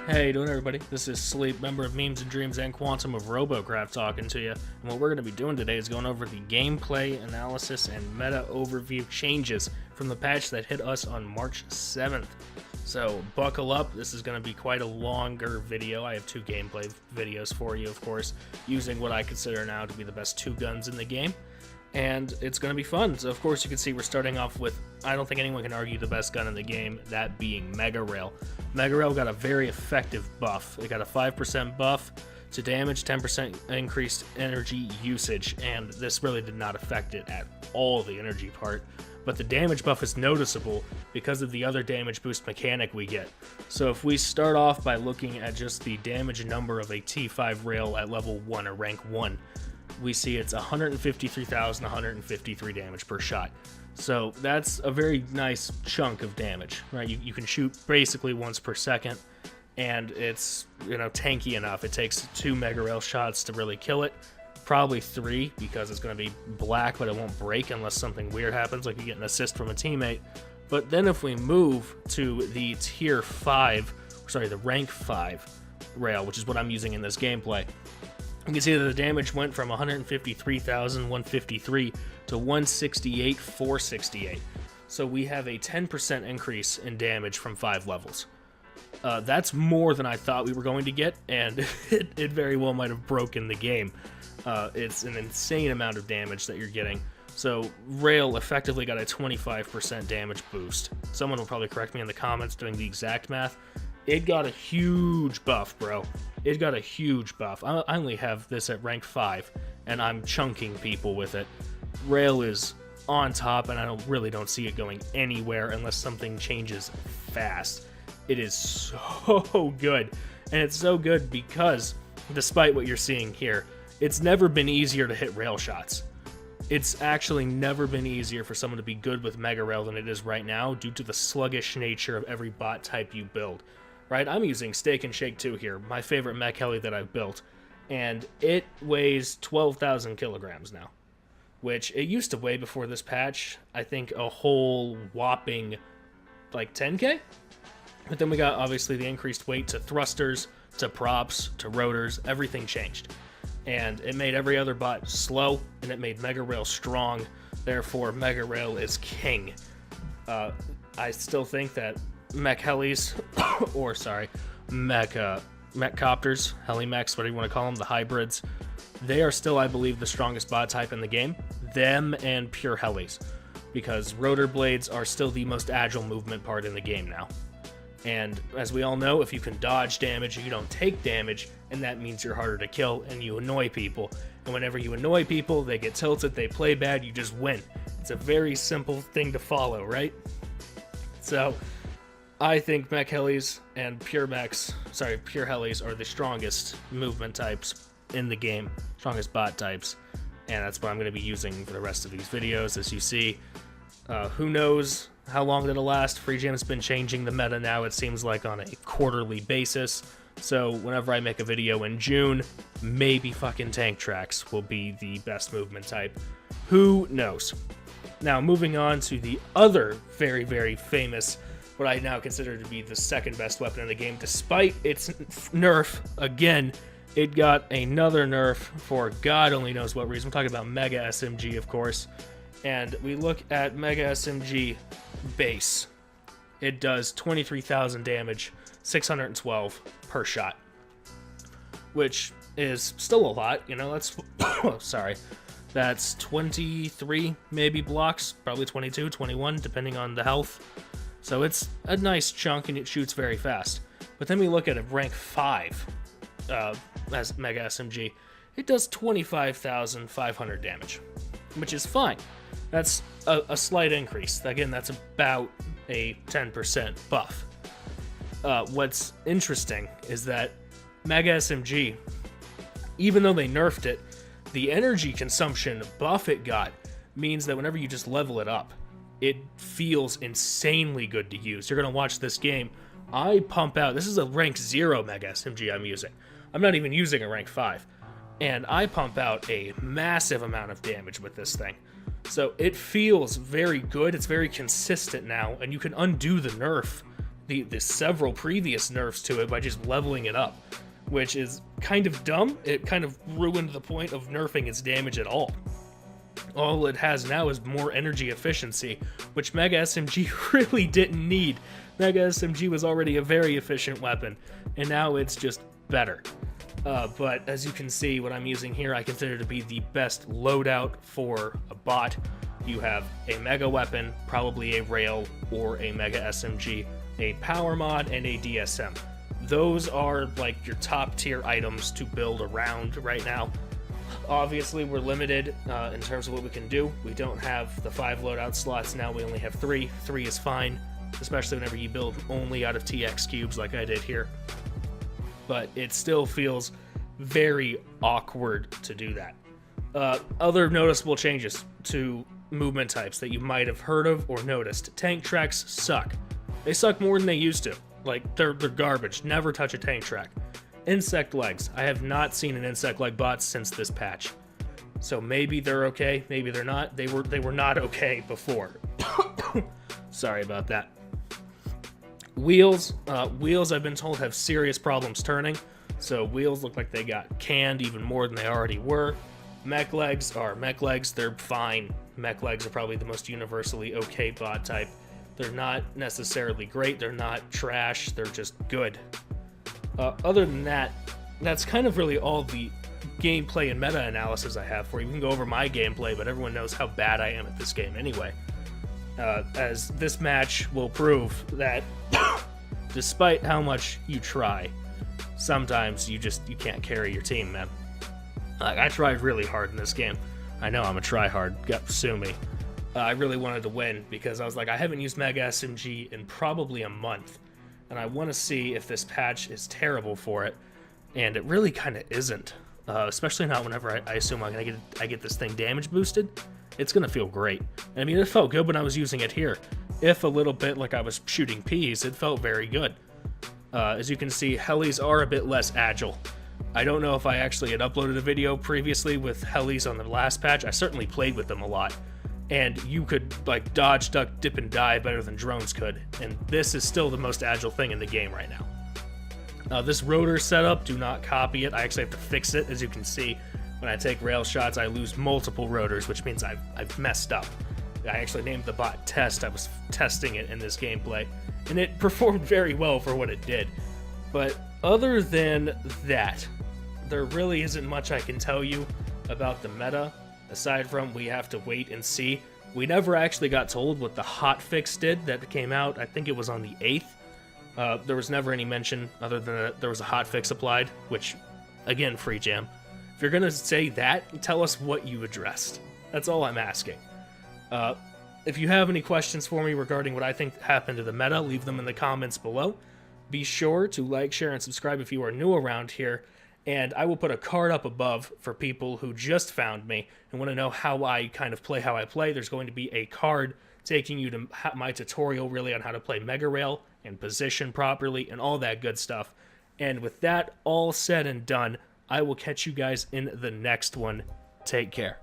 Hey, doing everybody? This is Sleep, member of Memes and Dreams and Quantum of Robocraft talking to you. And what we're going to be doing today is going over the gameplay analysis and meta overview changes from the patch that hit us on March 7th. So buckle up, this is going to be quite a longer video. I have two gameplay videos for you, of course, using what I consider now to be the best two guns in the game. And it's going to be fun. So of course you can see we're starting off with, I don't think anyone can argue the best gun in the game, that being Mega Rail. Mega Rail got a very effective buff. It got a 5% buff to damage, 10% increased energy usage, and this really did not affect it at all, the energy part. But the damage buff is noticeable because of the other damage boost mechanic we get. So if we start off by looking at just the damage number of a T5 rail at level 1 or rank 1, we see it's 153,153 damage per shot. So that's a very nice chunk of damage, right? You can shoot basically once per second, and it's, tanky enough. It takes 2 Mega Rail shots to really kill it. Probably 3, because it's going to be black, but it won't break unless something weird happens, like you get an assist from a teammate. But then if we move to the the rank 5 rail, which is what I'm using in this gameplay, you can see that the damage went from 153,153 to 168,468. So we have a 10% increase in damage from 5 levels. That's more than I thought we were going to get, and it very well might have broken the game. It's an insane amount of damage that you're getting. So Rail effectively got a 25% damage boost. Someone will probably correct me in the comments doing the exact math. It got a huge buff, bro. It got a huge buff. I only have this at rank 5, and I'm chunking people with it. Rail is on top, and I really don't see it going anywhere unless something changes fast. It is so good, and it's so good because, despite what you're seeing here, it's never been easier to hit rail shots. It's actually never been easier for someone to be good with Mega Rail than it is right now due to the sluggish nature of every bot type you build. Right, I'm using Steak and Shake 2 here, my favorite mech heli that I've built, and it weighs 12,000 kilograms now, which it used to weigh before this patch, I think a whole whopping, like 10k? But then we got, obviously, the increased weight to thrusters, to props, to rotors, everything changed. And it made every other bot slow, and it made Mega Rail strong, therefore Mega Rail is king. I still think that mech helis, or mech copters, heli mechs, whatever you want to call them, the hybrids, they are still, I believe, the strongest bot type in the game. Them and pure helis, because rotor blades are still the most agile movement part in the game now. And as we all know, if you can dodge damage, you don't take damage, and that means you're harder to kill, and you annoy people. And whenever you annoy people, they get tilted, they play bad, you just win. It's a very simple thing to follow, right? So I think mech helis and pure helis are the strongest movement types in the game, strongest bot types, and that's what I'm going to be using for the rest of these videos. As you see, who knows how long it'll last. FreeJam's been changing the meta now, it seems like, on a quarterly basis, so whenever I make a video in June, maybe fucking tank tracks will be the best movement type. Who knows? Now, moving on to the other very, very famous, what I now consider to be the second best weapon in the game, despite its nerf. Again, it got another nerf for God only knows what reason. I'm talking about Mega SMG, of course. And we look at Mega SMG base. It does 23,000 damage, 612 per shot, which is still a lot. That's that's 23 maybe blocks, probably 22, 21, depending on the health. So it's a nice chunk, and it shoots very fast. But then we look at a rank 5 as Mega SMG. It does 25,500 damage, which is fine. That's a slight increase. Again, that's about a 10% buff. What's interesting is that Mega SMG, even though they nerfed it, the energy consumption buff it got means that whenever you just level it up, it feels insanely good to use. You're going to watch this game. I pump out, this is a rank 0 Mega SMG I'm using. I'm not even using a rank 5. And I pump out a massive amount of damage with this thing. So it feels very good. It's very consistent now, and you can undo the nerf, the several previous nerfs to it by just leveling it up, which is kind of dumb. It kind of ruined the point of nerfing its damage at all. All it has now is more energy efficiency, which Mega SMG really didn't need. Mega SMG was already a very efficient weapon, and now it's just better. But as you can see, what I'm using here I consider to be the best loadout for a bot. You have a Mega weapon, probably a rail, or a Mega SMG, a power mod, and a DSM. Those are like your top tier items to build around right now. Obviously, we're limited in terms of what we can do. We don't have the 5 loadout slots now, we only have 3. 3 is fine, especially whenever you build only out of TX cubes like I did here. But it still feels very awkward to do that. Other noticeable changes to movement types that you might have heard of or noticed. Tank tracks suck. They suck more than they used to. Like, they're garbage. Never touch a tank track. Insect legs. I have not seen an insect leg bot since this patch. So maybe they're okay, maybe they're not. They were not okay before. Sorry about that. Wheels. Wheels, I've been told, have serious problems turning. So wheels look like they got canned even more than they already were. Mech legs are mech legs. They're fine. Mech legs are probably the most universally okay bot type. They're not necessarily great. They're not trash. They're just good. Other than that, that's kind of really all the gameplay and meta analysis I have for you. We can go over my gameplay, but everyone knows how bad I am at this game anyway. As this match will prove that despite how much you try, sometimes you can't carry your team, man. I tried really hard in this game. I know I'm a tryhard. Sue me. I really wanted to win because I was like, I haven't used Mega SMG in probably a month, and I want to see if this patch is terrible for it, and it really kind of isn't. Especially not whenever I assume I get this thing damage boosted. It's gonna feel great. I mean, it felt good when I was using it here. If a little bit like I was shooting peas, it felt very good. As you can see, helis are a bit less agile. I don't know if I actually had uploaded a video previously with helis on the last patch. I certainly played with them a lot. And you could like dodge, duck, dip, and dive better than drones could. And this is still the most agile thing in the game right now. This rotor setup, do not copy it. I actually have to fix it. As you can see, when I take rail shots, I lose multiple rotors, which means I've messed up. I actually named the bot Test. I was testing it in this gameplay, and it performed very well for what it did. But other than that, there really isn't much I can tell you about the meta, aside from we have to wait and see. We never actually got told what the hotfix did that came out, I think it was on the 8th. There was never any mention other than that there was a hotfix applied, which, again, FreeJam. If you're going to say that, tell us what you addressed. That's all I'm asking. If you have any questions for me regarding what I think happened to the meta, leave them in the comments below. Be sure to like, share, and subscribe if you are new around here. And I will put a card up above for people who just found me and want to know how I kind of play how I play. There's going to be a card taking you to my tutorial really on how to play Mega Rail and position properly and all that good stuff. And with that all said and done, I will catch you guys in the next one. Take care.